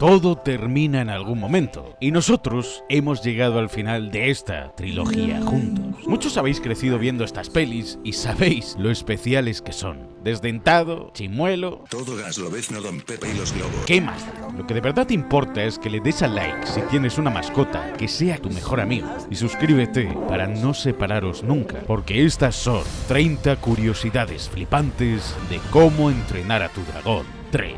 Todo termina en algún momento, y nosotros hemos llegado al final de esta trilogía juntos. Muchos habéis crecido viendo estas pelis y sabéis lo especiales que son. Desdentado, Chimuelo... Todo gas lobezno, Don Pepe y los globos. ¿Qué más da? Lo que de verdad importa es que le des al like si tienes una mascota que sea tu mejor amigo. Y suscríbete para no separaros nunca, porque estas son 30 curiosidades flipantes de cómo entrenar a tu dragón 3.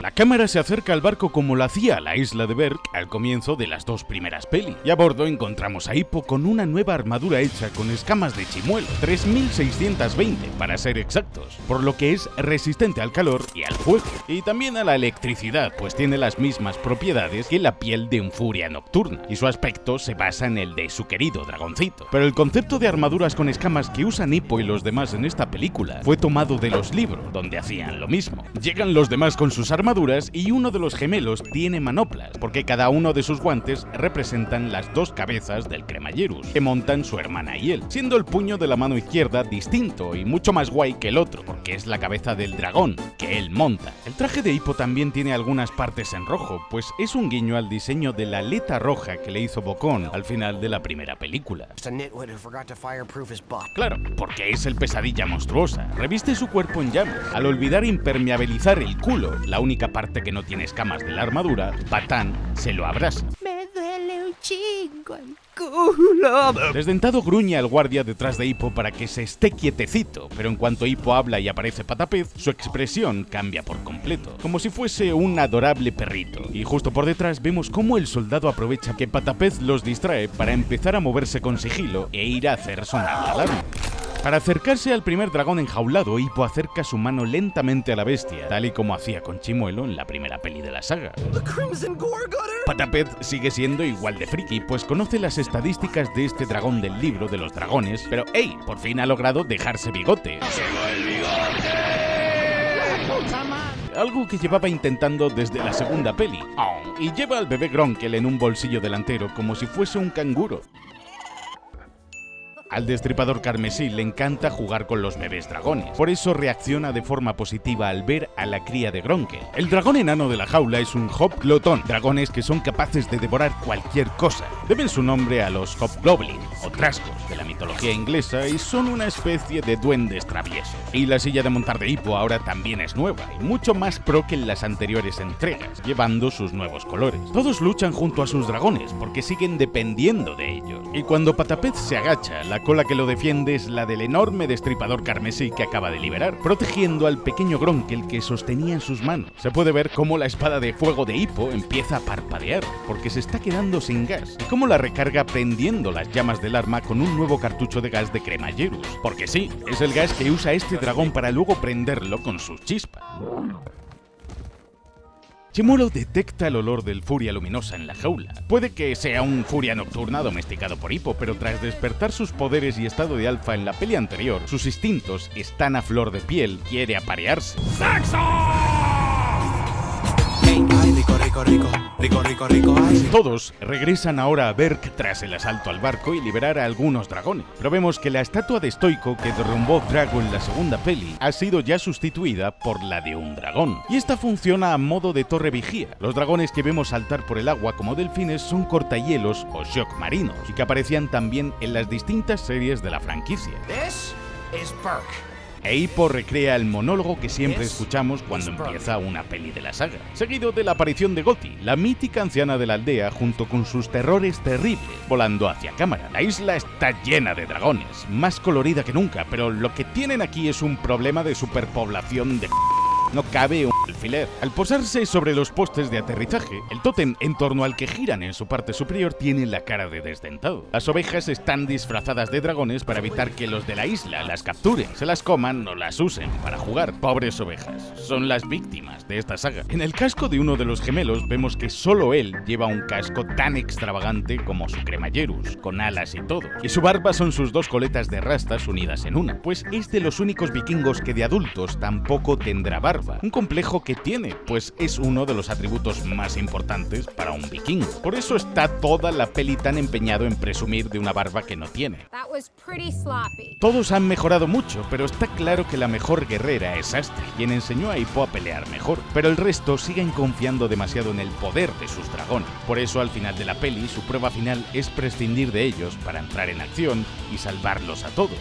La cámara se acerca al barco como lo hacía la isla de Berk al comienzo de las dos primeras pelis, y a bordo encontramos a Hippo con una nueva armadura hecha con escamas de chimuelo, 3620 para ser exactos, por lo que es resistente al calor y al fuego, y también a la electricidad, pues tiene las mismas propiedades que la piel de un furia nocturna, y su aspecto se basa en el de su querido dragoncito. Pero el concepto de armaduras con escamas que usan Hippo y los demás en esta película fue tomado de los libros, donde hacían lo mismo. Llegan los demás con sus armaduras y uno de los gemelos tiene manoplas, porque cada uno de sus guantes representan las dos cabezas del Cremallerus, que montan su hermana y él, siendo el puño de la mano izquierda distinto y mucho más guay que el otro, porque es la cabeza del dragón que él monta. El traje de Hippo también tiene algunas partes en rojo, pues es un guiño al diseño de la aleta roja que le hizo Bocón al final de la primera película. Claro, porque es el Pesadilla monstruosa, reviste su cuerpo en llamas. Al olvidar impermeabilizar el culo, la única parte que no tiene escamas de la armadura, Patán se lo abrasa. Me duele un chingo el culo. Desdentado gruñe al guardia detrás de Hippo para que se esté quietecito, pero en cuanto Hippo habla y aparece Patapez, su expresión cambia por completo, como si fuese un adorable perrito. Y justo por detrás vemos cómo el soldado aprovecha que Patapez los distrae para empezar a moverse con sigilo e ir a hacer sonar la alarma. Para acercarse al primer dragón enjaulado, Hippo acerca su mano lentamente a la bestia, tal y como hacía con Chimuelo en la primera peli de la saga. Patapez sigue siendo igual de friki, pues conoce las estadísticas de este dragón del libro de los dragones, pero ¡hey! Por fin ha logrado dejarse bigote. Algo que llevaba intentando desde la segunda peli. Y lleva al bebé Gronkel en un bolsillo delantero como si fuese un canguro. Al destripador carmesí le encanta jugar con los bebés dragones, por eso reacciona de forma positiva al ver a la cría de Gronkel. El dragón enano de la jaula es un hobglotón, dragones que son capaces de devorar cualquier cosa. Deben su nombre a los hobgoblin, o trasgos, de la mitología inglesa, y son una especie de duendes traviesos. Y la silla de montar de Hippo ahora también es nueva, y mucho más pro que en las anteriores entregas, llevando sus nuevos colores. Todos luchan junto a sus dragones, porque siguen dependiendo de ellos. Y cuando Patapez se agacha, la cola que lo defiende es la del enorme destripador carmesí que acaba de liberar, protegiendo al pequeño Gronkel que sostenía en sus manos. Se puede ver cómo la espada de fuego de Hippo empieza a parpadear, porque se está quedando sin gas, y cómo la recarga prendiendo las llamas del arma con un nuevo cartucho de gas de Cremallerus, porque sí, es el gas que usa este dragón para luego prenderlo con sus chispas. Chimuelo detecta el olor del furia luminosa en la jaula. Puede que sea un furia nocturna domesticado por Hippo, pero tras despertar sus poderes y estado de alfa en la peli anterior, sus instintos están a flor de piel, quiere aparearse. ¡Sexo! Todos regresan ahora a Berk tras el asalto al barco y liberar a algunos dragones, pero vemos que la estatua de Stoico que derrumbó Drago en la segunda peli ha sido ya sustituida por la de un dragón, y esta funciona a modo de torre vigía. Los dragones que vemos saltar por el agua como delfines son cortahielos o shock marinos, y que aparecían también en las distintas series de la franquicia. This is Berk. E Hippo recrea el monólogo que siempre escuchamos cuando empieza una peli de la saga, seguido de la aparición de Goti, la mítica anciana de la aldea, junto con sus terrores terribles, volando hacia cámara. La isla está llena de dragones, más colorida que nunca, pero lo que tienen aquí es un problema de superpoblación de... No cabe un alfiler. Al posarse sobre los postes de aterrizaje, el tótem en torno al que giran en su parte superior tiene la cara de desdentado. Las ovejas están disfrazadas de dragones para evitar que los de la isla las capturen, se las coman o las usen para jugar. Pobres ovejas, son las víctimas de esta saga. En el casco de uno de los gemelos vemos que solo él lleva un casco tan extravagante como su Cremallerus, con alas y todo. Y su barba son sus dos coletas de rastas unidas en una, pues es de los únicos vikingos que de adultos tampoco tendrá barba. barba, un complejo que tiene, pues es uno de los atributos más importantes para un vikingo. Por eso está toda la peli tan empeñado en presumir de una barba que no tiene. Todos han mejorado mucho, pero está claro que la mejor guerrera es Astrid, quien enseñó a Hippo a pelear mejor, pero el resto siguen confiando demasiado en el poder de sus dragones. Por eso al final de la peli, su prueba final es prescindir de ellos para entrar en acción y salvarlos a todos.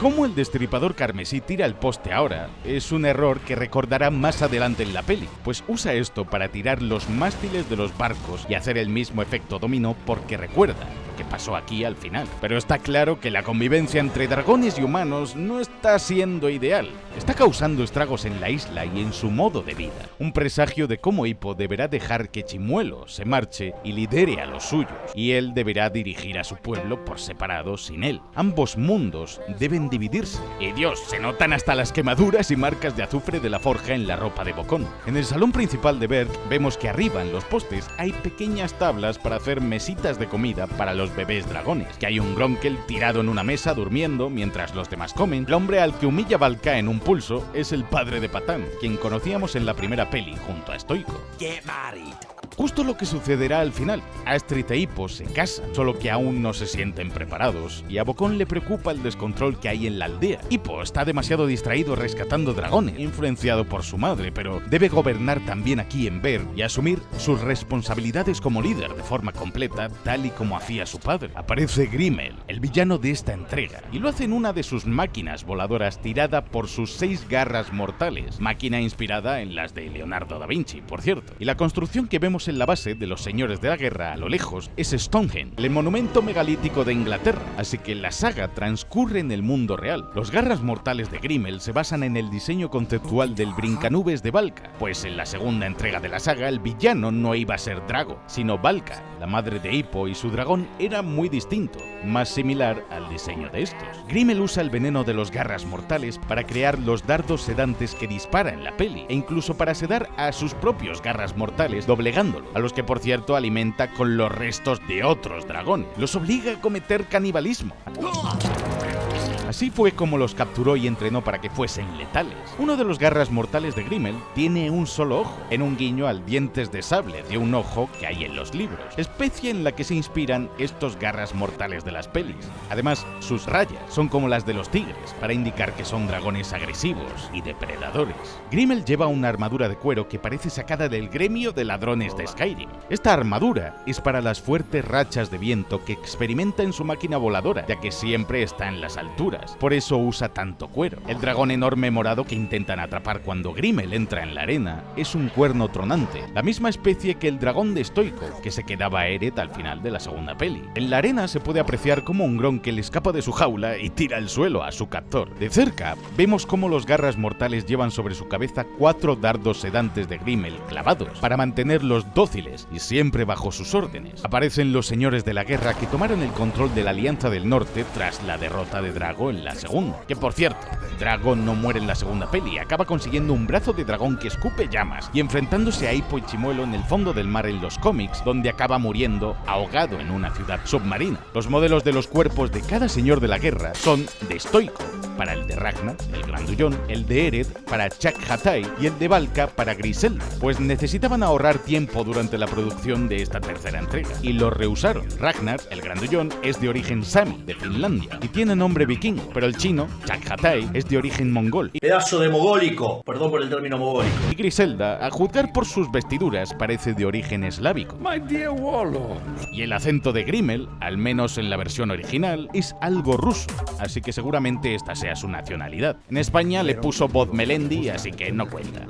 Cómo el destripador carmesí tira el poste ahora es un error que recordará más adelante en la peli, pues usa esto para tirar los mástiles de los barcos y hacer el mismo efecto dominó porque recuerda que pasó aquí al final. Pero está claro que la convivencia entre dragones y humanos no está siendo ideal. Está causando estragos en la isla y en su modo de vida. Un presagio de cómo Hippo deberá dejar que Chimuelo se marche y lidere a los suyos, y él deberá dirigir a su pueblo por separado sin él. Ambos mundos deben dividirse. Y Dios, se notan hasta las quemaduras y marcas de azufre de la forja en la ropa de Bocón. En el salón principal de Berk vemos que arriba en los postes hay pequeñas tablas para hacer mesitas de comida para los bebés dragones, que hay un Gronkel tirado en una mesa durmiendo mientras los demás comen. El hombre al que humilla Valka en un pulso es el padre de Patán, quien conocíamos en la primera peli junto a Stoico. Get married. Justo lo que sucederá al final. Astrid e Hippo se casan, solo que aún no se sienten preparados, y a Bocón le preocupa el descontrol que hay en la aldea. Hippo está demasiado distraído rescatando dragones, influenciado por su madre, pero debe gobernar también aquí en Berk y asumir sus responsabilidades como líder de forma completa, tal y como hacía su padre. Aparece Grimmel, el villano de esta entrega, y lo hace en una de sus máquinas voladoras tirada por sus 6 garras mortales, máquina inspirada en las de Leonardo da Vinci, por cierto. Y la construcción que vemos en la base de los señores de la guerra a lo lejos es Stonehenge, el monumento megalítico de Inglaterra, así que la saga transcurre en el mundo real. Los garras mortales de Grimmel se basan en el diseño conceptual del Brincanubes de Valka, pues en la segunda entrega de la saga el villano no iba a ser Drago, sino Valka, la madre de Hippo, y su dragón era muy distinto, más similar al diseño de estos. Grimmel usa el veneno de los garras mortales para crear los dardos sedantes que dispara en la peli, e incluso para sedar a sus propios garras mortales doblegándolo, a los que por cierto alimenta con los restos de otros dragones. Los obliga a cometer canibalismo. Así fue como los capturó y entrenó para que fuesen letales. Uno de los garras mortales de Grimmel tiene un solo ojo, en un guiño al dientes de sable de un ojo que hay en los libros, especie en la que se inspiran estos garras mortales de las pelis. Además, sus rayas son como las de los tigres, para indicar que son dragones agresivos y depredadores. Grimmel lleva una armadura de cuero que parece sacada del gremio de ladrones de Skyrim. Esta armadura es para las fuertes rachas de viento que experimenta en su máquina voladora, ya que siempre está en las alturas. Por eso usa tanto cuero. El dragón enorme morado que intentan atrapar cuando Grimmel entra en la arena es un cuerno tronante, la misma especie que el dragón de Stoico, que se quedaba Eret al final de la segunda peli. En la arena se puede apreciar cómo un Gronkel escapa de su jaula y tira al suelo a su captor. De cerca, vemos cómo los garras mortales llevan sobre su cabeza 4 dardos sedantes de Grimmel clavados, para mantenerlos dóciles y siempre bajo sus órdenes. Aparecen los señores de la guerra que tomaron el control de la Alianza del Norte tras la derrota de Drago en la segunda. Que por cierto, Drago no muere en la segunda peli, acaba consiguiendo un brazo de dragón que escupe llamas y enfrentándose a Hippo y Chimuelo en el fondo del mar en los cómics, donde acaba muriendo ahogado en una ciudad submarina. Los modelos de los cuerpos de cada señor de la guerra son de Stoico, para el de Ragnar, el Grandullón, el de Eret para Chak-Hatay y el de Valka para Griselda, pues necesitaban ahorrar tiempo durante la producción de esta tercera entrega, y lo rehusaron. Ragnar, el Grandullón, es de origen Sami, de Finlandia, y tiene nombre vikingo, pero el chino, Chak-Hatay, es de origen mongol. Pedazo de mogólico, perdón por el término mogólico. Y Griselda, a juzgar por sus vestiduras, parece de origen eslávico. My dear Warlord. Y el acento de Grimmel, al menos en la versión original, es algo ruso, así que seguramente esta sea su nacionalidad. En España le puso voz Melendi, así que no cuenta.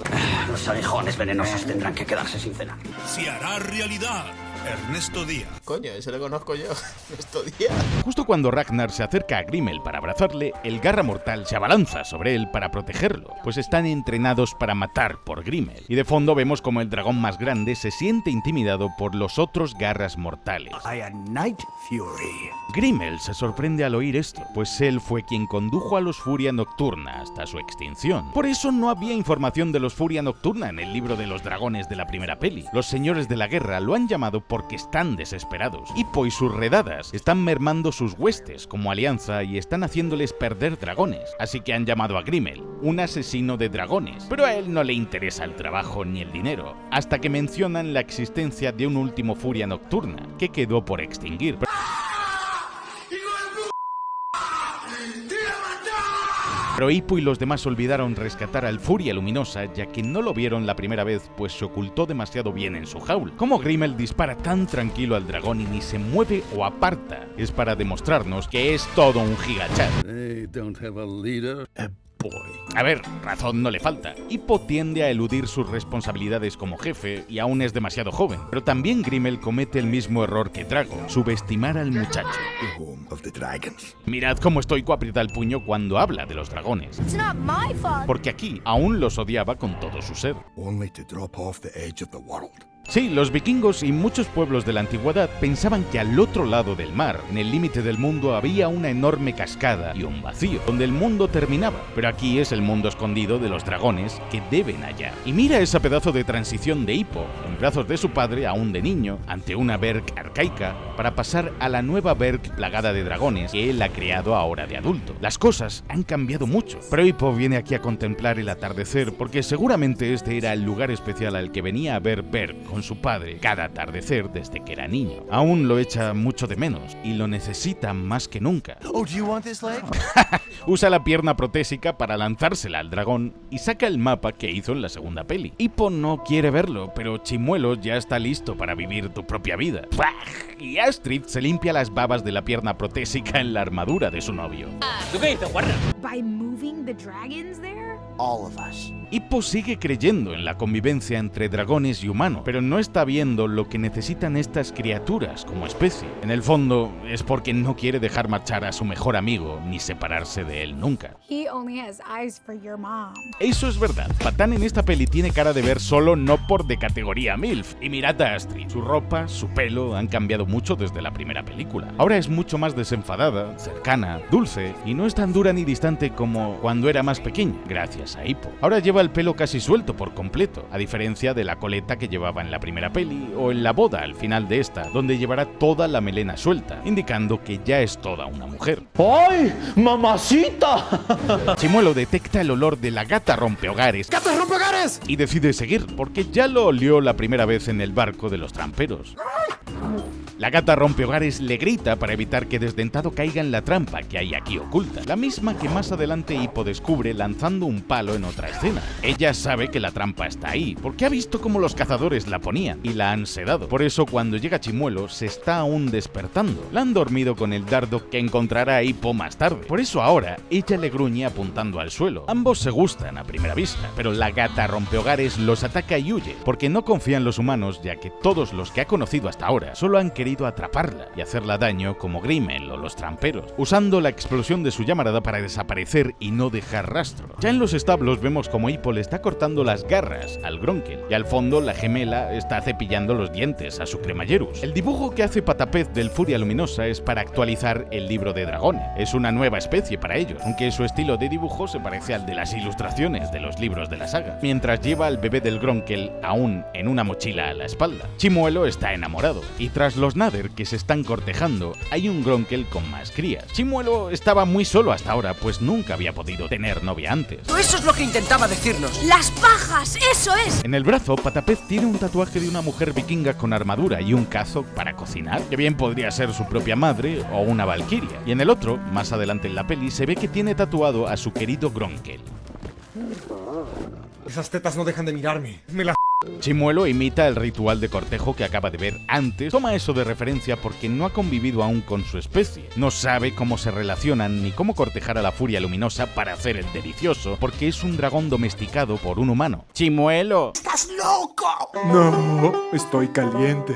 Los aguijones venenosos tendrán que quedarse sin cena. Se hará realidad. Ernesto Díaz. Coño, ese lo conozco yo. Ernesto Díaz. Justo cuando Ragnar se acerca a Grimmel para abrazarle, el garra mortal se abalanza sobre él para protegerlo, pues están entrenados para matar por Grimmel. Y de fondo vemos como el dragón más grande se siente intimidado por los otros garras mortales. I am Night Fury. Grimmel se sorprende al oír esto, pues él fue quien condujo a los Furia Nocturna hasta su extinción. Por eso no había información de los Furia Nocturna en el libro de los dragones de la primera peli. Los señores de la guerra lo han llamado por porque están desesperados. Hippo y sus redadas están mermando sus huestes como alianza y están haciéndoles perder dragones, así que han llamado a Grimmel, un asesino de dragones, pero a él no le interesa el trabajo ni el dinero, hasta que mencionan la existencia de un último Furia Nocturna, que quedó por extinguir. Pero Hippo y los demás olvidaron rescatar al Furia Luminosa, ya que no lo vieron la primera vez, pues se ocultó demasiado bien en su jaula. Como Grimmel dispara tan tranquilo al dragón y ni se mueve o aparta, es para demostrarnos que es todo un gigachat. A ver, razón no le falta. Hippo tiende a eludir sus responsabilidades como jefe y aún es demasiado joven. Pero también Grimmel comete el mismo error que Drago, subestimar al muchacho. Mirad cómo Stoico aprieta el puño cuando habla de los dragones. Porque aquí aún los odiaba con todo su ser. Sí, los vikingos y muchos pueblos de la antigüedad pensaban que al otro lado del mar, en el límite del mundo, había una enorme cascada y un vacío, donde el mundo terminaba. Pero aquí es el mundo escondido de los dragones que deben hallar. Y mira ese pedazo de transición de Hippo, en brazos de su padre aún de niño, ante una Berg arcaica, para pasar a la nueva Berg plagada de dragones que él ha creado ahora de adulto. Las cosas han cambiado mucho, pero Hippo viene aquí a contemplar el atardecer porque seguramente este era el lugar especial al que venía a ver Berg con su padre cada atardecer desde que era niño. Aún lo echa mucho de menos y lo necesita más que nunca. Usa la pierna protésica para lanzársela al dragón y saca el mapa que hizo en la segunda peli. Hippo no quiere verlo, pero Chimuelo ya está listo para vivir tu propia vida. Y Astrid se limpia las babas de la pierna protésica en la armadura de su novio. ¿Tú qué dices, Warner? By moving the dragons there? All of us. Hippo sigue creyendo en la convivencia entre dragones y humanos, pero no está viendo lo que necesitan estas criaturas como especie. En el fondo, es porque no quiere dejar marchar a su mejor amigo ni separarse de él nunca. He only has eyes for your mom. Eso es verdad. Patán en esta peli tiene cara de ver solo no por de categoría MILF. Y mirad a Astrid. Su ropa, su pelo han cambiado mucho desde la primera película. Ahora es mucho más desenfadada, cercana, dulce y no es tan dura ni distante como cuando era más pequeña, gracias a Hippo. Ahora lleva el pelo casi suelto por completo, a diferencia de la coleta que llevaba en la primera peli o en la boda al final de esta, donde llevará toda la melena suelta, indicando que ya es toda una mujer. ¡Ay, mamacita! Chimuelo detecta el olor de la gata rompehogares. ¡Gatos rompehogares! Y decide seguir, porque ya lo olió la primera vez en el barco de los tramperos. La gata rompehogares le grita para evitar que Desdentado caiga en la trampa que hay aquí oculta, la misma que más adelante Hippo descubre lanzando un palo en otra escena. Ella sabe que la trampa está ahí, porque ha visto cómo los cazadores la ponían y la han sedado. Por eso cuando llega Chimuelo se está aún despertando. La han dormido con el dardo que encontrará Hippo más tarde. Por eso ahora ella le gruñe apuntando al suelo. Ambos se gustan a primera vista, pero la gata rompehogares los ataca y huye, porque no confía en los humanos, ya que todos los que ha conocido hasta ahora solo han querido atraparla y hacerla daño como Grimmel o los tramperos, usando la explosión de su llamarada para desaparecer y no dejar rastro. Ya en los establos vemos como Hippo le está cortando las garras al Gronkel y al fondo la gemela está cepillando los dientes a su Cremallerus. El dibujo que hace Patapez del Furia Luminosa es para actualizar el libro de dragones. Es una nueva especie para ellos, aunque su estilo de dibujo se parece al de las ilustraciones de los libros de la saga, mientras lleva al bebé del Gronkel aún en una mochila a la espalda. Chimuelo está enamorado y tras los Nader que se están cortejando, hay un Gronkel con más crías. Chimuelo estaba muy solo hasta ahora, pues nunca había podido tener novia antes. Eso es lo que intentaba decirnos. ¡Las pajas! ¡Eso es! En el brazo, Patapez tiene un tatuaje de una mujer vikinga con armadura y un cazo para cocinar, que bien podría ser su propia madre o una valquiria. Y en el otro, más adelante en la peli, se ve que tiene tatuado a su querido Gronkel. Esas tetas no dejan de mirarme. Me las... Chimuelo imita el ritual de cortejo que acaba de ver antes, toma eso de referencia porque no ha convivido aún con su especie, no sabe cómo se relacionan ni cómo cortejar a la Furia Luminosa para hacer el delicioso, porque es un dragón domesticado por un humano. ¡Chimuelo! ¡Estás loco! No, estoy caliente.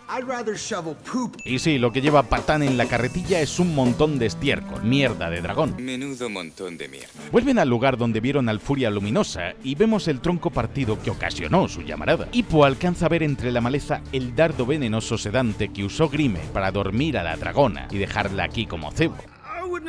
I'd rather shovel poop. Y sí, lo que lleva Patán en la carretilla es un montón de estiércol, mierda de dragón. Menudo montón de mierda. Vuelven al lugar donde vieron al Furia Luminosa y vemos el tronco partido que ocasionó su llamarada. Hippo alcanza a ver entre la maleza el dardo venenoso sedante que usó Grimmel para dormir a la dragona y dejarla aquí como cebo. I would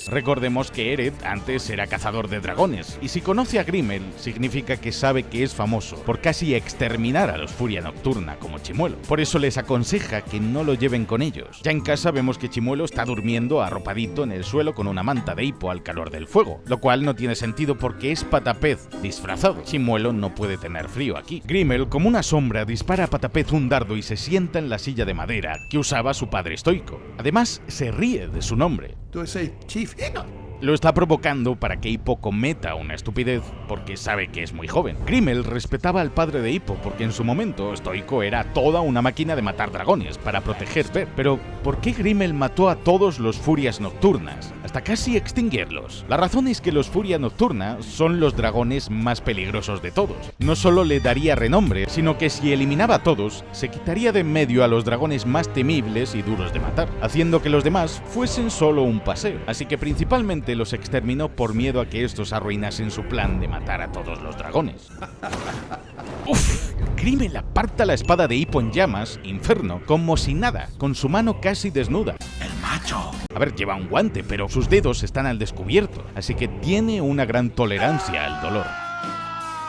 Recordemos que Eret antes era cazador de dragones, y si conoce a Grimmel, significa que sabe que es famoso por casi exterminar a los Furia Nocturna como Chimuelo. Por eso les aconseja que no lo lleven con ellos. Ya en casa vemos que Chimuelo está durmiendo arropadito en el suelo con una manta de hipo al calor del fuego, lo cual no tiene sentido porque es Patapez disfrazado. Chimuelo no puede tener frío aquí. Grimmel, como una sombra, dispara a Patapez un dardo y se sienta en la silla de madera que usaba su padre estoico. Además, se ríe de su nombre. Lo está provocando para que Hippo cometa una estupidez porque sabe que es muy joven. Grimmel respetaba al padre de Hippo porque en su momento Stoico era toda una máquina de matar dragones para proteger Ver. Pero, ¿por qué Grimmel mató a todos los Furias Nocturnas? Hasta casi extinguirlos. La razón es que los Furia Nocturna son los dragones más peligrosos de todos. No solo le daría renombre, sino que si eliminaba a todos, se quitaría de en medio a los dragones más temibles y duros de matar, haciendo que los demás fuesen solo un paseo. Así que principalmente los exterminó por miedo a que estos arruinasen su plan de matar a todos los dragones. ¡Uf! Grimmel aparta la espada de Hippo en llamas, Inferno, como si nada, con su mano casi desnuda. ¡El macho! A ver, lleva un guante, pero sus dedos están al descubierto, así que tiene una gran tolerancia al dolor.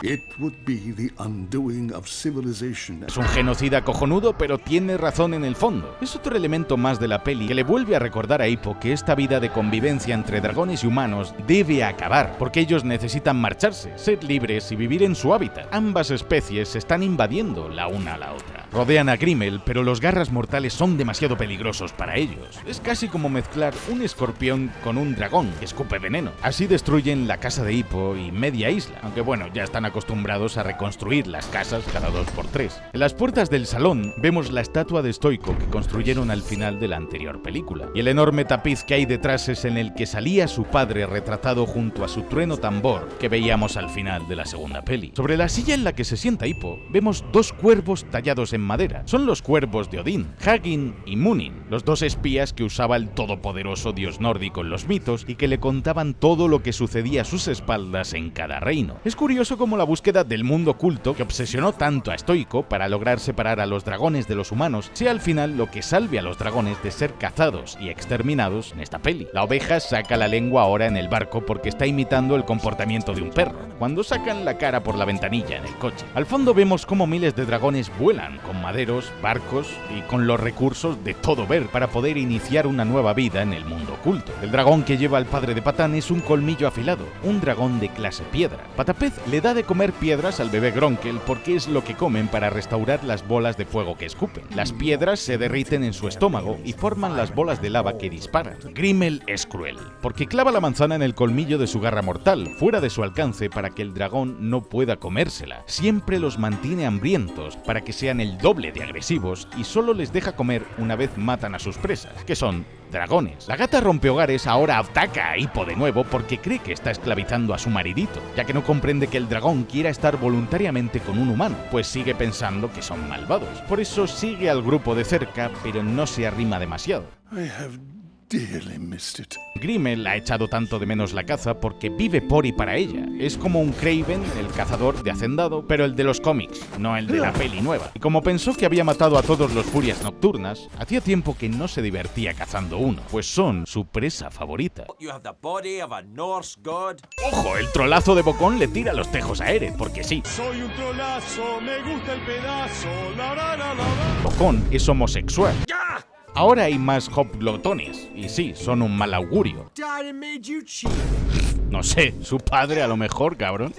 It would be the undoing of civilization. Es un genocida cojonudo, pero tiene razón en el fondo. Es otro elemento más de la peli que le vuelve a recordar a Hippo que esta vida de convivencia entre dragones y humanos debe acabar, porque ellos necesitan marcharse, ser libres y vivir en su hábitat. Ambas especies se están invadiendo la una a la otra. Rodean a Grimmel, pero los garras mortales son demasiado peligrosos para ellos. Es casi como mezclar un escorpión con un dragón que escupe veneno. Así destruyen la casa de Hippo y media isla, aunque bueno, ya están acostumbrados a reconstruir las casas cada 2×3. En las puertas del salón vemos la estatua de Stoico que construyeron al final de la anterior película, y el enorme tapiz que hay detrás es en el que salía su padre retratado junto a su trueno tambor que veíamos al final de la segunda peli. Sobre la silla en la que se sienta Hippo vemos dos cuervos tallados en madera. Son los cuervos de Odín, Hagin y Munin, los dos espías que usaba el todopoderoso dios nórdico en los mitos y que le contaban todo lo que sucedía a sus espaldas en cada reino. Es curioso cómo la búsqueda del mundo oculto que obsesionó tanto a Stoico para lograr separar a los dragones de los humanos sea al final lo que salve a los dragones de ser cazados y exterminados en esta peli. La oveja saca la lengua ahora en el barco porque está imitando el comportamiento de un perro, cuando sacan la cara por la ventanilla en el coche. Al fondo vemos cómo miles de dragones vuelan con maderos, barcos y con los recursos de todo Ver para poder iniciar una nueva vida en el mundo oculto. El dragón que lleva al padre de Patán es un colmillo afilado, un dragón de clase piedra. Patapez le da de comer piedras al bebé Gronkel porque es lo que comen para restaurar las bolas de fuego que escupen. Las piedras se derriten en su estómago y forman las bolas de lava que disparan. Grimmel es cruel, porque clava la manzana en el colmillo de su garra mortal, fuera de su alcance para que el dragón no pueda comérsela. Siempre los mantiene hambrientos para que sean el doble de agresivos y solo les deja comer una vez matan a sus presas, que son dragones. La gata rompehogares ahora ataca a Hippo de nuevo porque cree que está esclavizando a su maridito, ya que no comprende que el dragón quiera estar voluntariamente con un humano, pues sigue pensando que son malvados. Por eso sigue al grupo de cerca, pero no se arrima demasiado. Grimmel ha echado tanto de menos la caza porque vive por y para ella. Es como un Kraven, el cazador de hacendado, pero el de los cómics, no el de la peli nueva. Y como pensó que había matado a todos los Furias Nocturnas, hacía tiempo que no se divertía cazando uno, pues son su presa favorita. ¡Ojo! El trolazo de Bocón le tira los tejos a Eret, porque sí. Soy un trolazo, me gusta el pedazo. Bocón es homosexual. Ahora hay más hobglotones, y sí, son un mal augurio. No sé, su padre a lo mejor, cabrón.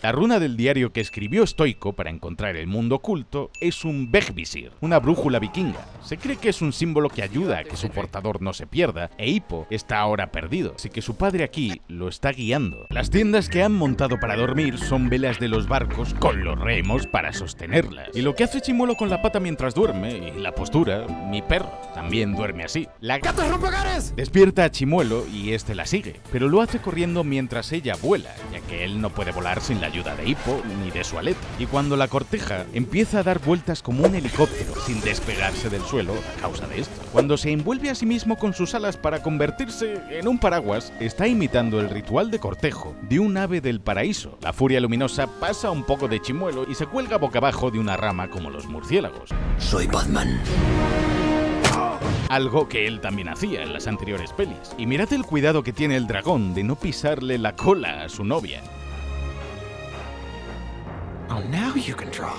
La runa del diario que escribió Stoico para encontrar el mundo oculto es un Vegvisir, una brújula vikinga. Se cree que es un símbolo que ayuda a que su portador no se pierda, e Hippo está ahora perdido, así que su padre aquí lo está guiando. Las tiendas que han montado para dormir son velas de los barcos con los remos para sostenerlas. Y lo que hace Chimuelo con la pata mientras duerme, y la postura, mi perro también duerme así. La gata rompehogares despierta a Chimuelo y este la sigue, pero lo hace corriendo mientras ella vuela, ya que él no puede volar sin la ayuda de Hippo ni de su aleta. Y cuando la corteja, empieza a dar vueltas como un helicóptero, sin despegarse del suelo a causa de esto. Cuando se envuelve a sí mismo con sus alas para convertirse en un paraguas, está imitando el ritual de cortejo de un ave del paraíso. La furia luminosa pasa un poco de Chimuelo y se cuelga boca abajo de una rama como los murciélagos. Soy Batman. algo que él también hacía en las anteriores pelis. Y mirad el cuidado que tiene el dragón de no pisarle la cola a su novia. Oh, now you can draw.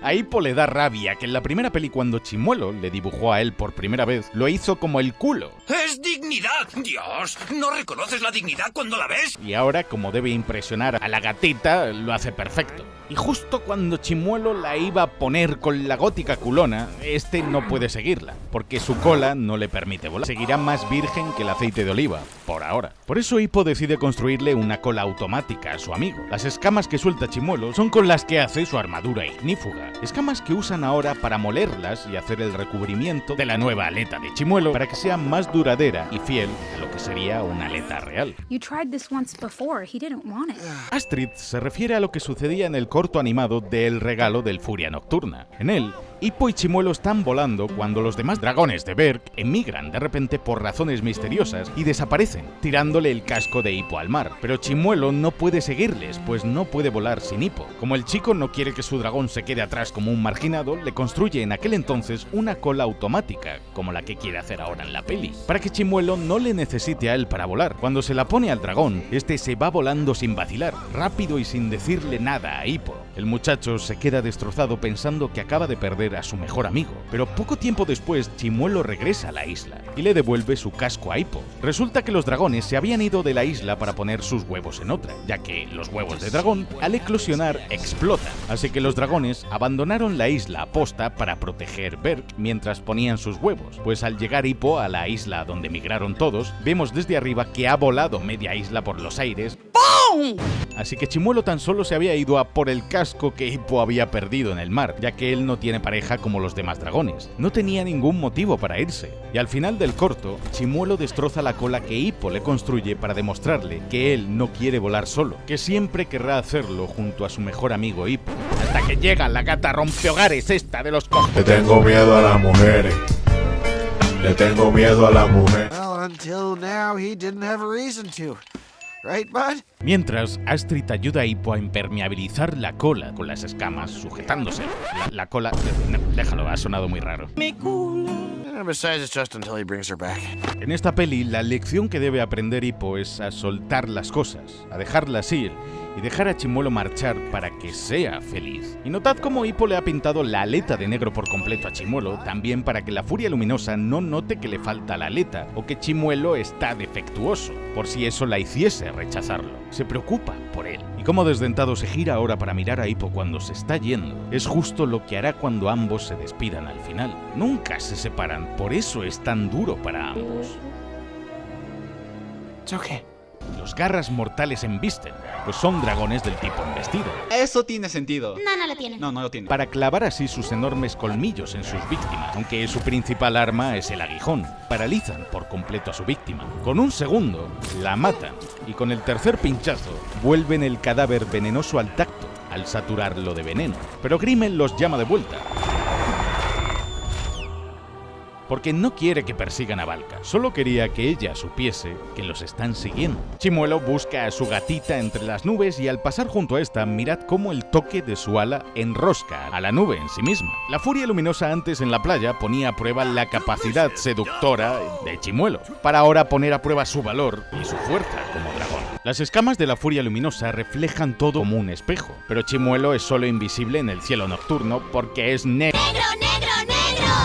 A Hippo le da rabia que en la primera peli, cuando Chimuelo le dibujó a él por primera vez, lo hizo como el culo. ¡Es dignidad! ¡Dios! ¿No reconoces la dignidad cuando la ves? Y ahora, como debe impresionar a la gatita, lo hace perfecto. Y justo cuando Chimuelo la iba a poner con la gótica culona, este no puede seguirla, porque su cola no le permite volar. Seguirá más virgen que el aceite de oliva, por ahora. Por eso Hippo decide construirle una cola automática a su amigo. Las escamas que suelta Chimuelo son con las que hace su armadura ignífuga. Escamas que usan ahora para molerlas y hacer el recubrimiento de la nueva aleta de Chimuelo para que sea más duradera y fiel a lo que sería una aleta real. You tried this once before. He didn't want it. Astrid se refiere a lo que sucedía en el corto animado de El regalo del Furia Nocturna. En él, Hippo y Chimuelo están volando cuando los demás dragones de Berk emigran de repente por razones misteriosas y desaparecen, tirándole el casco de Hippo al mar. Pero Chimuelo no puede seguirles, pues no puede volar sin Hippo. Como el chico no quiere que su dragón se quede atrás como un marginado, le construye en aquel entonces una cola automática, como la que quiere hacer ahora en la peli, para que Chimuelo no le necesite a él para volar. Cuando se la pone al dragón, este se va volando sin vacilar, rápido y sin decirle nada a Hippo. El muchacho se queda destrozado pensando que acaba de perder a su mejor amigo, pero poco tiempo después Chimuelo regresa a la isla y le devuelve su casco a Hippo. Resulta que los dragones se habían ido de la isla para poner sus huevos en otra, ya que los huevos de dragón al eclosionar explotan, así que los dragones abandonaron la isla aposta para proteger Berk mientras ponían sus huevos, pues al llegar Hippo a la isla donde migraron todos, vemos desde arriba que ha volado media isla por los aires. ¡Pum! Así que Chimuelo tan solo se había ido a por el casco que Hippo había perdido en el mar, ya que él no tiene pareja como los demás dragones. No tenía ningún motivo para irse. Y al final del corto, Chimuelo destroza la cola que Hippo le construye para demostrarle que él no quiere volar solo, que siempre querrá hacerlo junto a su mejor amigo Hippo. Hasta que llega la gata rompehogares esta de los cojones. Le tengo miedo a las mujeres. Le tengo miedo a las mujeres. Well, until now he didn't have a reason to. Right, bud? Mientras, Astrid ayuda a Hippo a impermeabilizar la cola con las escamas sujetándose. La cola... No, déjalo, ha sonado muy raro. Besides, it's just until he brings her back. En esta peli, la lección que debe aprender Hippo es a soltar las cosas, a dejarlas ir y dejar a Chimuelo marchar para que sea feliz. Y notad cómo Hippo le ha pintado la aleta de negro por completo a Chimuelo, también para que la Furia Luminosa no note que le falta la aleta o que Chimuelo está defectuoso, por si eso la hiciese rechazarlo. Se preocupa por él. Y como desdentado se gira ahora para mirar a Hippo cuando se está yendo, es justo lo que hará cuando ambos se despidan al final. Nunca se separan, por eso es tan duro para ambos. It's okay. Los garras mortales embisten, pues son dragones del tipo embestido. Eso tiene sentido. No, no lo tiene. No, no lo tiene. Para clavar así sus enormes colmillos en sus víctimas, aunque su principal arma es el aguijón. Paralizan por completo a su víctima. Con un segundo, la matan, y con el tercer pinchazo, vuelven el cadáver venenoso al tacto, al saturarlo de veneno. Pero Grimmel los llama de vuelta, porque no quiere que persigan a Valka, solo quería que ella supiese que los están siguiendo. Chimuelo busca a su gatita entre las nubes y al pasar junto a esta, mirad cómo el toque de su ala enrosca a la nube en sí misma. La Furia Luminosa antes en la playa ponía a prueba la capacidad seductora de Chimuelo, para ahora poner a prueba su valor y su fuerza como dragón. Las escamas de la Furia Luminosa reflejan todo como un espejo, pero Chimuelo es solo invisible en el cielo nocturno porque es negro.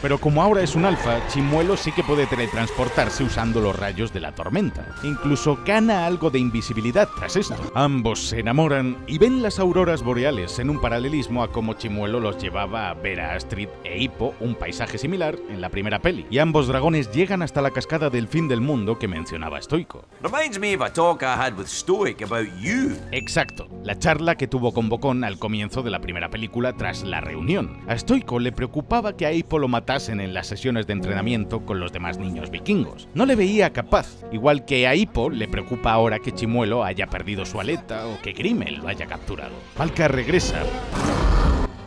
Pero como ahora es un alfa, Chimuelo sí que puede teletransportarse usando los rayos de la tormenta. Incluso gana algo de invisibilidad tras esto. Ambos se enamoran y ven las auroras boreales en un paralelismo a como Chimuelo los llevaba a ver a Astrid e Hippo, un paisaje similar en la primera peli. Y ambos dragones llegan hasta la cascada del fin del mundo que mencionaba Stoico. Reminds me of a talk I had with Stoic about you. Exacto, la charla que tuvo con Bocón al comienzo de la primera película tras la reunión. A Stoico le preocupaba que a Hippo lo matasen en las sesiones de entrenamiento con los demás niños vikingos. No le veía capaz, igual que a Hippo le preocupa ahora que Chimuelo haya perdido su aleta o que Grimmel lo haya capturado. Valka regresa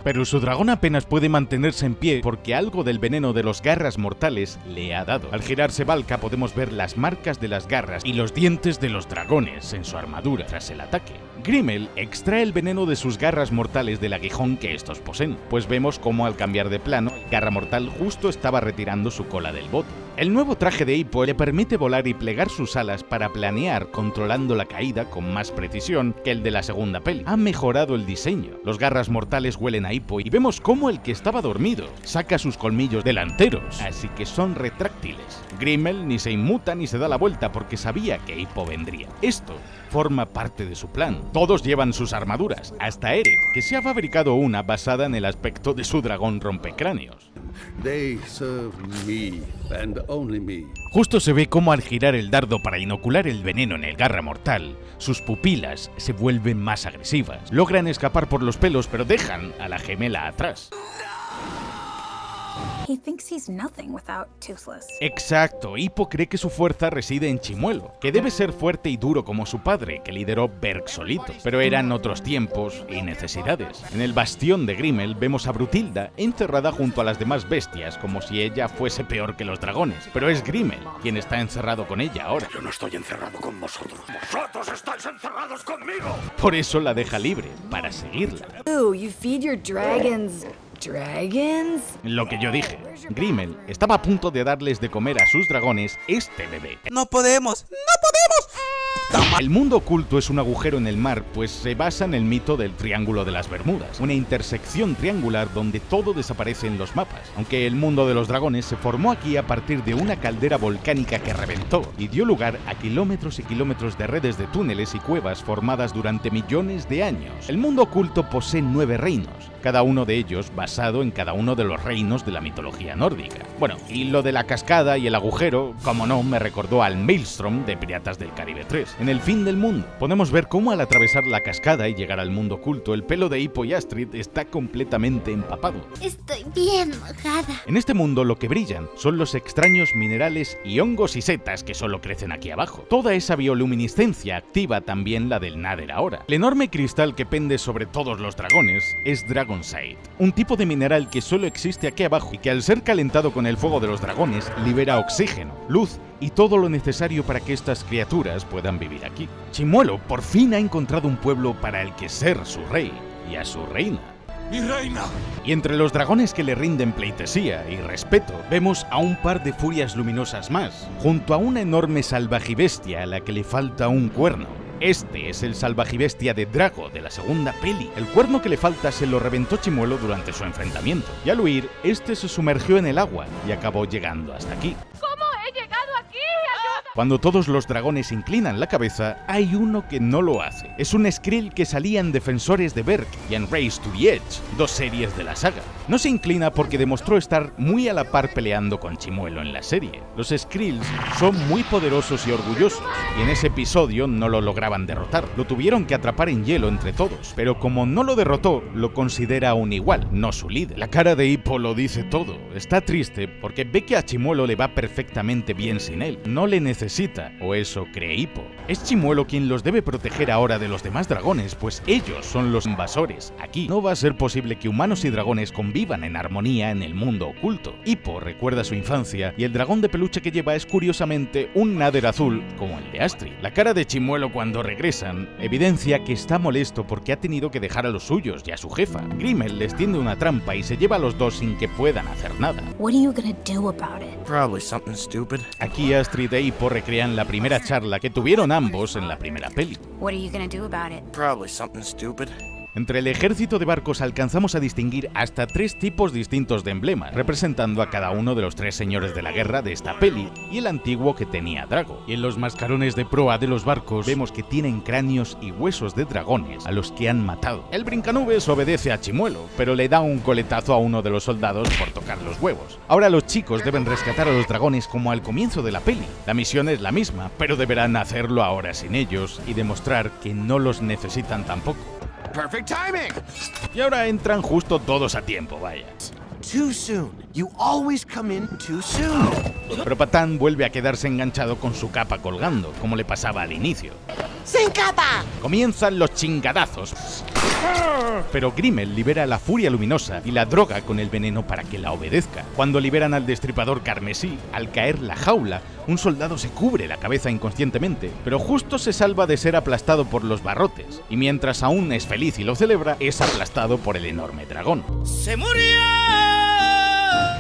Pero su dragón apenas puede mantenerse en pie porque algo del veneno de los garras mortales le ha dado. Al girarse Valka podemos ver las marcas de las garras y los dientes de los dragones en su armadura tras el ataque. Grimmel extrae el veneno de sus garras mortales del aguijón que estos poseen, pues vemos cómo al cambiar de plano, el garra mortal justo estaba retirando su cola del bote. El nuevo traje de Hippo le permite volar y plegar sus alas para planear controlando la caída con más precisión que el de la segunda peli. Ha mejorado el diseño. Los garras mortales huelen a Hippo y vemos cómo el que estaba dormido saca sus colmillos delanteros, así que son retráctiles. Grimmel ni se inmuta ni se da la vuelta porque sabía que Hippo vendría. Esto forma parte de su plan. Todos llevan sus armaduras, hasta Aerith, que se ha fabricado una basada en el aspecto de su dragón rompecráneos. They serve me, and only me. Justo se ve cómo al girar el dardo para inocular el veneno en el garra mortal, sus pupilas se vuelven más agresivas. Logran escapar por los pelos, pero dejan a la gemela atrás. He thinks he's nothing without Toothless. Exacto, Hippo cree que su fuerza reside en Chimuelo, que debe ser fuerte y duro como su padre, que lideró Berk solito. Pero eran otros tiempos y necesidades. En el bastión de Grimmel vemos a Brutilda encerrada junto a las demás bestias, como si ella fuese peor que los dragones. Pero es Grimmel quien está encerrado con ella ahora. Yo no estoy encerrado con vosotros. ¡Vosotros estáis encerrados conmigo! Por eso la deja libre, para seguirla. Ooh, you feed your dragons. ¿Dragons? Lo que yo dije, Grimmel estaba a punto de darles de comer a sus dragones este bebé. No podemos. El mundo oculto es un agujero en el mar, pues se basa en el mito del Triángulo de las Bermudas, una intersección triangular donde todo desaparece en los mapas, aunque el mundo de los dragones se formó aquí a partir de una caldera volcánica que reventó y dio lugar a kilómetros y kilómetros de redes de túneles y cuevas formadas durante millones de años. El mundo oculto posee 9 reinos, cada uno de ellos basado en cada uno de los reinos de la mitología nórdica. Bueno, y lo de la cascada y el agujero, como no, me recordó al Maelstrom de Piratas del Caribe 3. En el fin del mundo, podemos ver cómo al atravesar la cascada y llegar al mundo oculto, el pelo de Hippo y Astrid está completamente empapado. Estoy bien mojada. En este mundo lo que brillan son los extraños minerales y hongos y setas que solo crecen aquí abajo. Toda esa bioluminiscencia activa también la del Nether ahora. El enorme cristal que pende sobre todos los dragones es Dragonite, un tipo de mineral que solo existe aquí abajo y que al ser calentado con el fuego de los dragones libera oxígeno, luz y todo lo necesario para que estas criaturas puedan vivir aquí. Chimuelo por fin ha encontrado un pueblo para el que ser su rey y a su reina. ¡Mi reina! Y entre los dragones que le rinden pleitesía y respeto, vemos a un par de furias luminosas más, junto a una enorme salvajibestia a la que le falta un cuerno. Este es el salvajibestia de Drago de la segunda peli. El cuerno que le falta se lo reventó Chimuelo durante su enfrentamiento, y al huir, este se sumergió en el agua y acabó llegando hasta aquí. ¿Cómo he llegado aquí? Cuando todos los dragones inclinan la cabeza, hay uno que no lo hace. Es un Skrill que salía en Defensores de Berk y en Race to the Edge, 2 series de la saga. No se inclina porque demostró estar muy a la par peleando con Chimuelo en la serie. Los Skrills son muy poderosos y orgullosos, y en ese episodio no lo lograban derrotar. Lo tuvieron que atrapar en hielo entre todos, pero como no lo derrotó, lo considera un igual, no su líder. La cara de Hippo lo dice todo. Está triste porque ve que a Chimuelo le va perfectamente bien sin él. No le necesita, o eso cree Hippo. Es Chimuelo quien los debe proteger ahora de los demás dragones, pues ellos son los invasores. Aquí no va a ser posible que humanos y dragones convivan en armonía en el mundo oculto. Hippo recuerda su infancia y el dragón de peluche que lleva es curiosamente un Nether azul como el de Astrid. La cara de Chimuelo cuando regresan evidencia que está molesto porque ha tenido que dejar a los suyos y a su jefa. Grimmel les tiende una trampa y se lleva a los dos sin que puedan hacer nada. What are you gonna do about it? Probably something stupid. Aquí Astrid e Hippo recrean la primera charla que tuvieron ambos en la primera peli. What are you gonna do about it? Probably something stupid. Entre el ejército de barcos alcanzamos a distinguir hasta 3 tipos distintos de emblemas, representando a cada uno de los 3 señores de la guerra de esta peli y el antiguo que tenía Drago. Y en los mascarones de proa de los barcos vemos que tienen cráneos y huesos de dragones a los que han matado. El brincanubes obedece a Chimuelo, pero le da un coletazo a uno de los soldados por tocar los huevos. Ahora los chicos deben rescatar a los dragones como al comienzo de la peli. La misión es la misma, pero deberán hacerlo ahora sin ellos y demostrar que no los necesitan tampoco. Perfect timing. Y ahora entran justo todos a tiempo, vaya. Too soon. You always come in too soon. Pero Patán vuelve a quedarse enganchado con su capa colgando, como le pasaba al inicio. ¡Sin capa! Comienzan los chingadazos. Pero Grimmel libera la furia luminosa y la droga con el veneno para que la obedezca. Cuando liberan al destripador carmesí, al caer la jaula, un soldado se cubre la cabeza inconscientemente, pero justo se salva de ser aplastado por los barrotes, y mientras aún es feliz y lo celebra, es aplastado por el enorme dragón. ¡Se murió!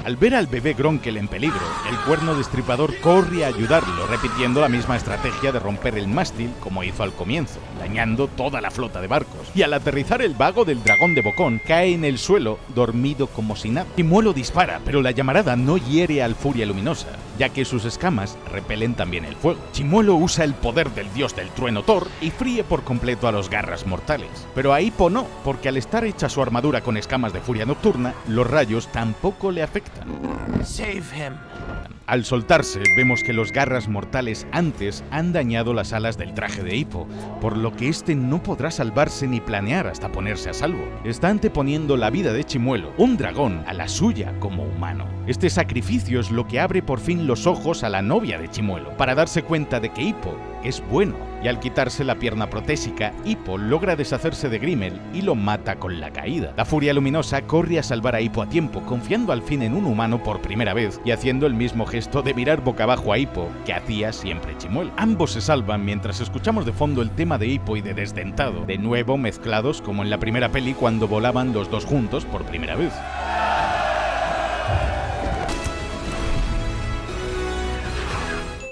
Al ver al bebé Gronkel en peligro, el cuerno destripador corre a ayudarlo, repitiendo la misma estrategia de romper el mástil como hizo al comienzo, dañando toda la flota de barcos. Y al aterrizar, el vago del dragón de Bocón cae en el suelo, dormido como si nada. Chimuelo dispara, pero la llamarada no hiere al Furia Luminosa, ya que sus escamas repelen también el fuego. Chimuelo usa el poder del dios del trueno Thor y fríe por completo a los garras mortales. Pero a Hippo no, porque al estar hecha su armadura con escamas de furia nocturna, los rayos tampoco le afectan. Save him. Al soltarse, vemos que los garras mortales antes han dañado las alas del traje de Hippo, por lo que este no podrá salvarse ni planear hasta ponerse a salvo. Está anteponiendo la vida de Chimuelo, un dragón, a la suya como humano. Este sacrificio es lo que abre por fin los ojos a la novia de Chimuelo, para darse cuenta de que Hippo es bueno, y al quitarse la pierna protésica, Hippo logra deshacerse de Grimmel y lo mata con la caída. La Furia Luminosa corre a salvar a Hippo a tiempo, confiando al fin en un humano por primera vez y haciendo el mismo gesto de mirar boca abajo a Hippo que hacía siempre Chimuelo. Ambos se salvan mientras escuchamos de fondo el tema de Hippo y de Desdentado, de nuevo mezclados como en la primera peli cuando volaban los dos juntos por primera vez.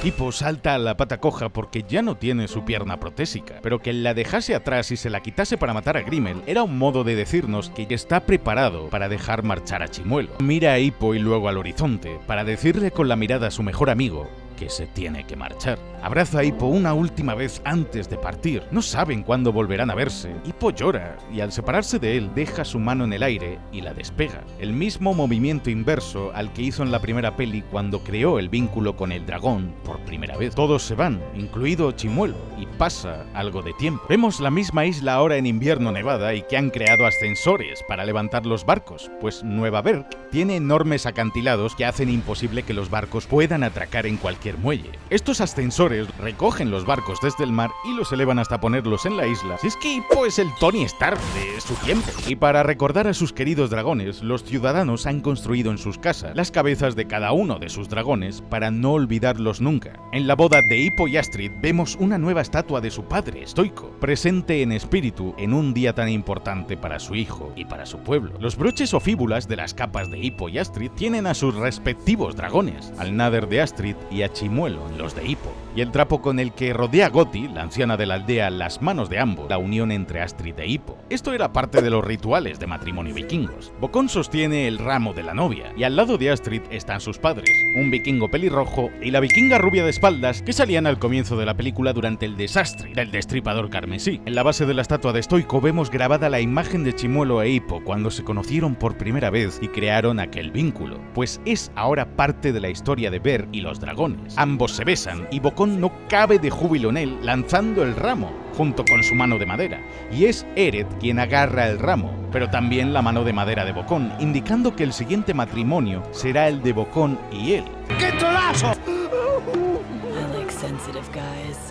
Hippo salta a la pata coja porque ya no tiene su pierna protésica, pero que la dejase atrás y se la quitase para matar a Grimmel era un modo de decirnos que está preparado para dejar marchar a Chimuelo. Mira a Hippo y luego al horizonte, para decirle con la mirada a su mejor amigo que se tiene que marchar. Abraza a Hippo una última vez antes de partir. No saben cuándo volverán a verse. Hippo llora y al separarse de él deja su mano en el aire y la despega. El mismo movimiento inverso al que hizo en la primera peli cuando creó el vínculo con el dragón por primera vez. Todos se van, incluido Chimuelo, y pasa algo de tiempo. Vemos la misma isla ahora en invierno nevada y que han creado ascensores para levantar los barcos, pues Nueva Berk tiene enormes acantilados que hacen imposible que los barcos puedan atracar en cualquier muelle. Estos ascensores recogen los barcos desde el mar y los elevan hasta ponerlos en la isla. Si es que Hippo es el Tony Stark de su tiempo. Y para recordar a sus queridos dragones, los ciudadanos han construido en sus casas las cabezas de cada uno de sus dragones para no olvidarlos nunca. En la boda de Hippo y Astrid vemos una nueva estatua de su padre, Stoico, presente en espíritu en un día tan importante para su hijo y para su pueblo. Los broches o fíbulas de las capas de Hippo y Astrid tienen a sus respectivos dragones, al Nader de Astrid y a Chimuelo en los de Hippo. Y el trapo con el que rodea a Goti, la anciana de la aldea, las manos de ambos, la unión entre Astrid e Hippo. Esto era parte de los rituales de matrimonio vikingos. Bocón sostiene el ramo de la novia, y al lado de Astrid están sus padres, un vikingo pelirrojo y la vikinga rubia de espaldas que salían al comienzo de la película durante el desastre del destripador carmesí. En la base de la estatua de Stoico vemos grabada la imagen de Chimuelo e Hippo cuando se conocieron por primera vez y crearon aquel vínculo, pues es ahora parte de la historia de Berk y los dragones. Ambos se besan y Bocón no cabe de júbilo en él lanzando el ramo junto con su mano de madera, y es Eret quien agarra el ramo, pero también la mano de madera de Bocón, indicando que el siguiente matrimonio será el de Bocón y él. ¡Qué trolazo!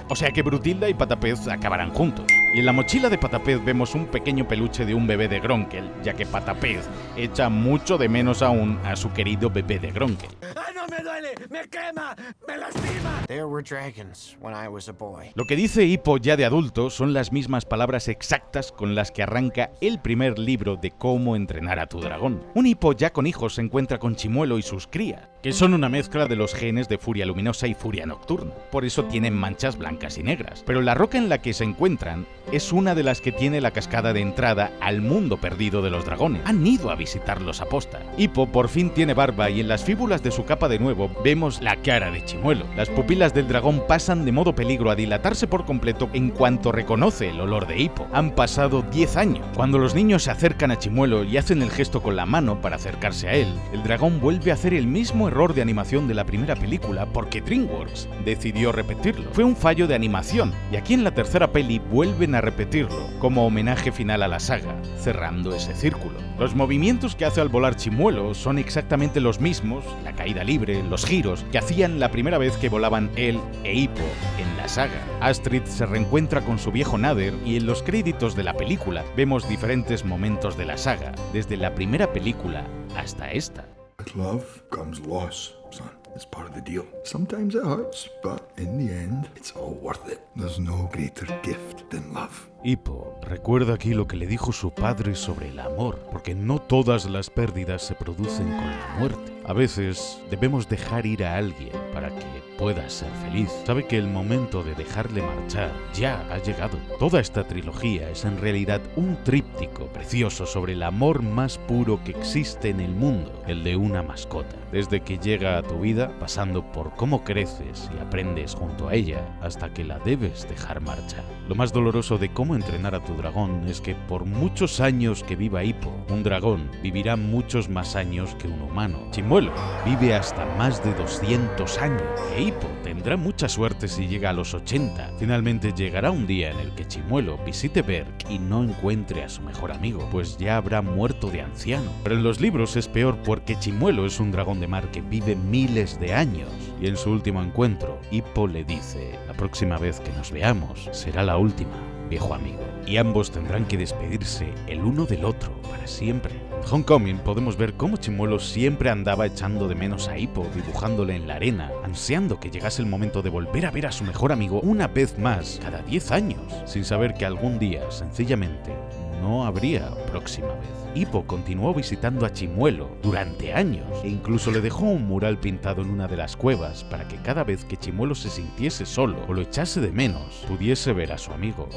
O sea que Brutilda y Patapez acabarán juntos. Y en la mochila de Patapez vemos un pequeño peluche de un bebé de Gronkel, ya que Patapez echa mucho de menos aún a su querido bebé de Gronkel. ¡Ay, no me duele! ¡Me quema! ¡Me lastima! There were dragons when I was a boy. Lo que dice Hippo ya de adulto son las mismas palabras exactas con las que arranca el primer libro de Cómo entrenar a tu dragón. Un Hippo ya con hijos se encuentra con Chimuelo y sus crías, que son una mezcla de los genes de Furia Luminosa y Furia Nocturna. Por eso tienen manchas blancas y negras. Pero la roca en la que se encuentran es una de las que tiene la cascada de entrada al mundo perdido de los dragones. Han ido a visitarlos aposta. Hippo por fin tiene barba y en las fíbulas de su capa de nuevo vemos la cara de Chimuelo. Las pupilas del dragón pasan de modo peligro a dilatarse por completo en cuanto reconoce el olor de Hippo. Han pasado 10 años. Cuando los niños se acercan a Chimuelo y hacen el gesto con la mano para acercarse a él, el dragón vuelve a hacer el mismo error de animación de la primera película porque DreamWorks decidió repetirlo. Fue un fallo de animación y aquí en la tercera peli vuelven a repetirlo como homenaje final a la saga, cerrando ese círculo. Los movimientos que hace al volar Chimuelo son exactamente los mismos, la caída libre, los giros, que hacían la primera vez que volaban él e Hippo en la saga. Astrid se reencuentra con su viejo Nader y en los créditos de la película vemos diferentes momentos de la saga, desde la primera película hasta esta. With love comes loss, son. It's part of the deal. Sometimes it hurts, but in the end, it's all worth it. There's no greater gift than love. Hippo recuerda aquí lo que le dijo su padre sobre el amor, porque no todas las pérdidas se producen con la muerte. A veces debemos dejar ir a alguien para que pueda ser feliz. Sabe que el momento de dejarle marchar ya ha llegado. Toda esta trilogía es en realidad un tríptico precioso sobre el amor más puro que existe en el mundo, el de una mascota. Desde que llega a tu vida, pasando por cómo creces y aprendes junto a ella, hasta que la debes dejar marchar. Lo más doloroso de cómo entrenar a tu dragón es que por muchos años que viva Hippo, un dragón vivirá muchos más años que un humano. Chimuelo vive hasta más de 200 años e Hippo tendrá mucha suerte si llega a los 80. Finalmente llegará un día en el que Chimuelo visite Berk y no encuentre a su mejor amigo, pues ya habrá muerto de anciano. Pero en los libros es peor porque Chimuelo es un dragón de mar que vive miles de años y en su último encuentro, Hippo le dice: la próxima vez que nos veamos será la última, viejo amigo. Y ambos tendrán que despedirse el uno del otro para siempre. En Homecoming podemos ver cómo Chimuelo siempre andaba echando de menos a Hippo, dibujándole en la arena, ansiando que llegase el momento de volver a ver a su mejor amigo una vez más cada 10 años, sin saber que algún día, sencillamente, no habría próxima vez. Hippo continuó visitando a Chimuelo durante años e incluso le dejó un mural pintado en una de las cuevas para que cada vez que Chimuelo se sintiese solo o lo echase de menos, pudiese ver a su amigo.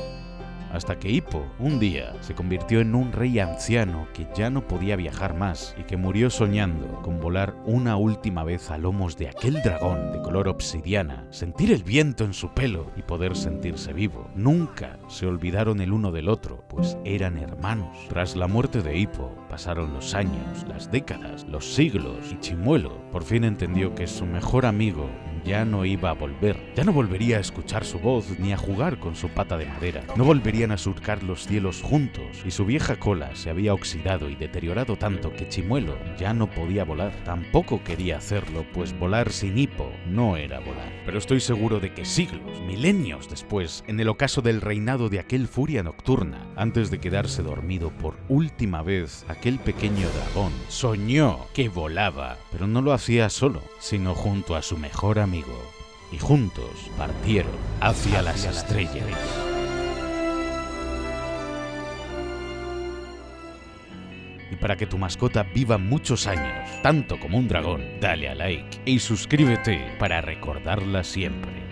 Hasta que Hippo, un día, se convirtió en un rey anciano que ya no podía viajar más y que murió soñando con volar una última vez a lomos de aquel dragón de color obsidiana, sentir el viento en su pelo y poder sentirse vivo. Nunca se olvidaron el uno del otro, pues eran hermanos. Tras la muerte de Hippo, pasaron los años, las décadas, los siglos y Chimuelo por fin entendió que su mejor amigo ya no iba a volver. Ya no volvería a escuchar su voz ni a jugar con su pata de madera. No volverían a surcar los cielos juntos y su vieja cola se había oxidado y deteriorado tanto que Chimuelo ya no podía volar. Tampoco quería hacerlo, pues volar sin Hippo no era volar. Pero estoy seguro de que siglos, milenios después, en el ocaso del reinado de aquel Furia Nocturna, antes de quedarse dormido por última vez, aquel pequeño dragón soñó que volaba, pero no lo hacía solo, sino junto a su mejor amigo. Y juntos partieron hacia las estrellas. Y para que tu mascota viva muchos años, tanto como un dragón, dale a like y suscríbete para recordarla siempre.